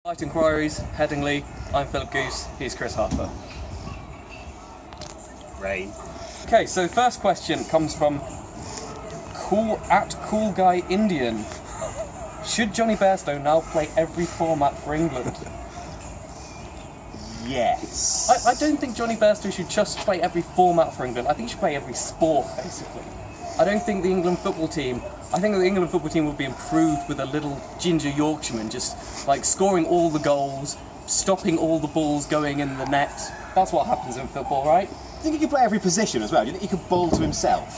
Polite Enquiries, Headingley. I'm Philip Goose, he's Chris Harper. Rain. Okay, so first question comes from Cool Guy Indian. Should Johnny Bairstow now play every format for England? Yes. I don't think Johnny Bairstow should just play every format for England. I think he should play every sport, basically. I think the England football team would be improved with a little ginger Yorkshireman just like scoring all the goals, stopping all the balls going in the net. That's what happens in football, right? Do you think he could play every position as well? Do you think he could bowl to himself,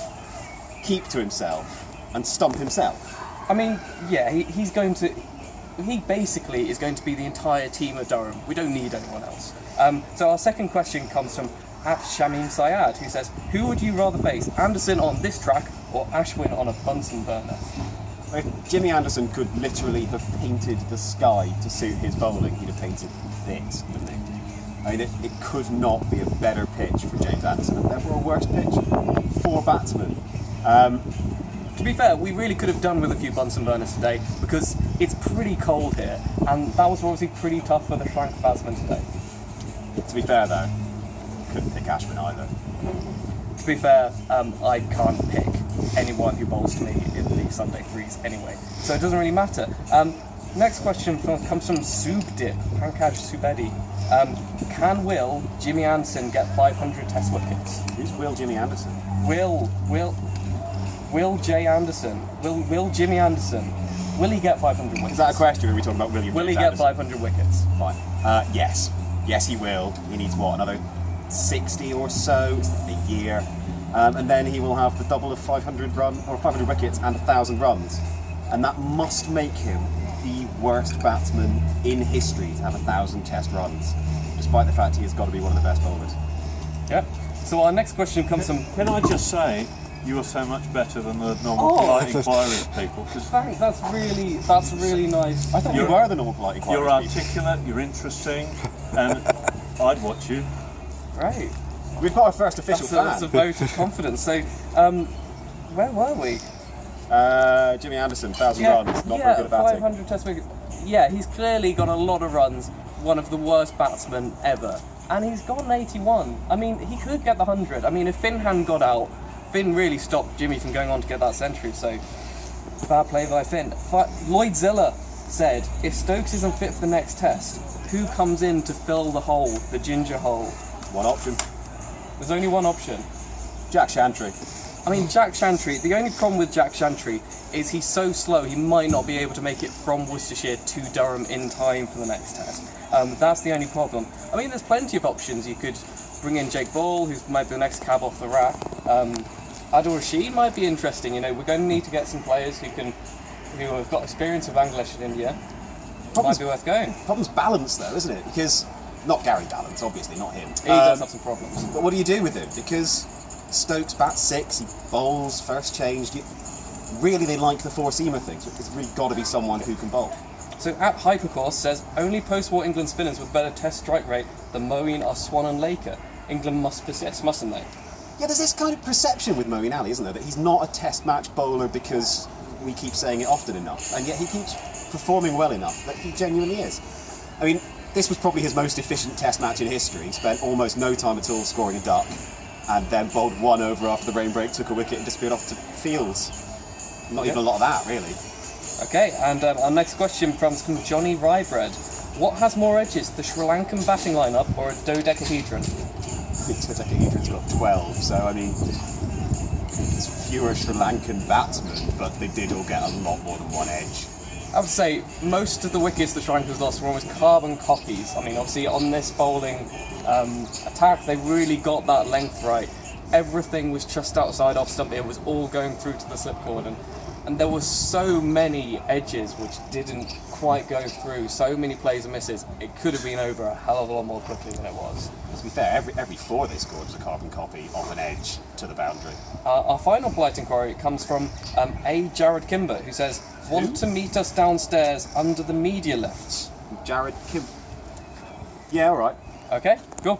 keep to himself, and stump himself? I mean, yeah, he basically is going to be the entire team of Durham. We don't need anyone else. So our second question comes from Shamim Syed, who says, who would you rather face, Anderson on this track or Ashwin on a Bunsen burner? If Jimmy Anderson could literally have painted the sky to suit his bowling, he'd have painted this, wouldn't he? I mean, it could not be a better pitch for James Anderson, and therefore a worse pitch for batsmen. To be fair, we really could have done with a few Bunsen burners today, because it's pretty cold here, and that was obviously pretty tough for the Sri Lanka batsmen today. To be fair though, couldn't pick Ashwin either. To be fair, I can't pick anyone who bowls to me in the Sunday threes anyway, so it doesn't really matter. Next question comes from Subdip, Pankaj Subedi. Can Jimmy Anderson get 500 test wickets? Who's Jimmy Anderson? Will J. Anderson. Will Jimmy Anderson. Will he get 500 wickets? Is that a question, or are we talking about William Will James he get Anderson? 500 wickets? Fine. Yes. Yes, he will. He needs what, another 60 or so? It's a year. And then he will have the double of 500 wickets and 1,000 runs. And that must make him the worst batsman in history to have 1,000 test runs, despite the fact he has got to be one of the best bowlers. Yeah. So our next question comes from... Can I just say, you are so much better than the normal Polite Enquiries people. Thanks, that's really nice. I thought you were the normal Polite Enquiries You're people. articulate, you're interesting, and I'd watch you. Right. We've got our first official fan. That's a vote of confidence. So, where were we? Jimmy Anderson, 1,000 runs, not very good at batting. 500 test wickets. Yeah, he's clearly got a lot of runs, one of the worst batsmen ever. And he's got an 81. I mean, he could get the 100. I mean, if Finn hadn't got out, Finn really stopped Jimmy from going on to get that century, so bad play by Finn. Lloyd Ziller said, if Stokes isn't fit for the next test, who comes in to fill the hole, the ginger hole? One option. There's only one option. Jack Chantry. I mean, Jack Chantry, the only problem with Jack Chantry is he's so slow he might not be able to make it from Worcestershire to Durham in time for the next test. That's the only problem. I mean, there's plenty of options. You could bring in Jake Ball, who might be the next cab off the rack. Adil Rashid might be interesting. You know, we're going to need to get some players who have got experience of Bangladesh and India. Might be worth going. Problem's balance though, isn't it? Because, not Gary Balance, obviously, not him. He does have some problems. But what do you do with him? Because Stokes bats 6, he bowls, first change. Really, they like the four-seamer thing, so it's really got to be someone who can bowl. So at Hypercourse says, only post-war England spinners with better test strike rate than Moeen, Aswan and Laker. England must persist, mustn't they? Yeah, there's this kind of perception with Moeen Ali, isn't there, that he's not a test match bowler because we keep saying it often enough, and yet he keeps performing well enough that he genuinely is. I mean, this was probably his most efficient test match in history. He spent almost no time at all scoring a duck, and then bowled one over after the rain break, took a wicket and disappeared off to fields. Not even a lot of that, really. Okay, and our next question comes from Johnny Rybread. What has more edges, the Sri Lankan batting lineup or a dodecahedron? I think dodecahedron's got 12, so I mean, it's fewer Sri Lankan batsmen, but they did all get a lot more than one edge. I would say most of the wickets the Sri Lankans lost were almost carbon copies. I mean, obviously on this bowling attack, they really got that length right. Everything was just outside off stump. It was all going through to the slipcord, and there were so many edges which didn't quite go through. So many plays and misses. It could have been over a hell of a lot more quickly than it was. To be fair, every 4 they scored was a carbon copy off an edge to the boundary. Our final polite inquiry comes from A. Jared Kimber, who says, want to meet us downstairs under the media lifts? Jared Kim. Yeah, all right. Okay, cool.